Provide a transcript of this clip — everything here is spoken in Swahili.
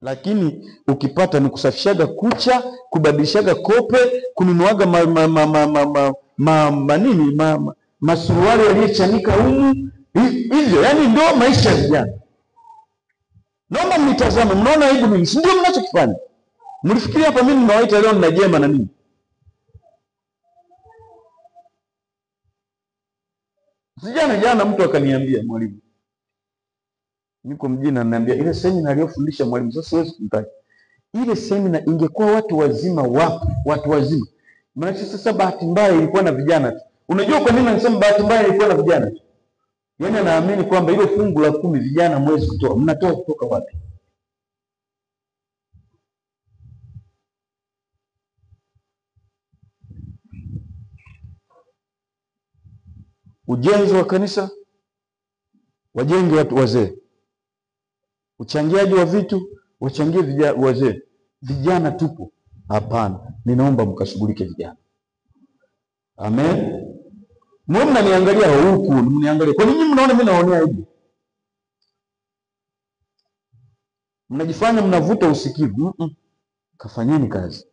Lakini ukipata ni kusafishaga kucha, kubadilishaga kope, kununuaga masuruali yaliyochanika humu hivyo, yani ndio maisha ya vijana. Naomba mnitazame, mnaona aibu mimi? Si ndio mnachokifanya? Mlifikiria hapa mimi ninawaita leo nina jema na nini? Jana mtu akaniambia, mwalimu, niko mjini, ananiambia ile semina aliyofundisha mwalimu, sasa siwezi kumtaja. Ile semina ingekuwa watu wazima, wapo watu wazima. Maana sasa bahati mbaya ilikuwa na vijana tu. Unajua kwa nini nasema bahati mbaya ilikuwa na vijana tu? Yaani anaamini kwamba ile fungu la 10 vijana mwezi kutoa. Mnatoa kutoka wapi? Ujenzi wa kanisa, wajenge watu wazee. Uchangiaji wa vitu, wachangie wazee. Vijana tupo? Hapana. Ninaomba mkashughulike vijana. Amen. Mwe mnaniangalia huku, mniangalie. Kwa nini mnaona mimi naonea hivi? Mnajifanya mnavuta usikivu. Kafanyeni kazi.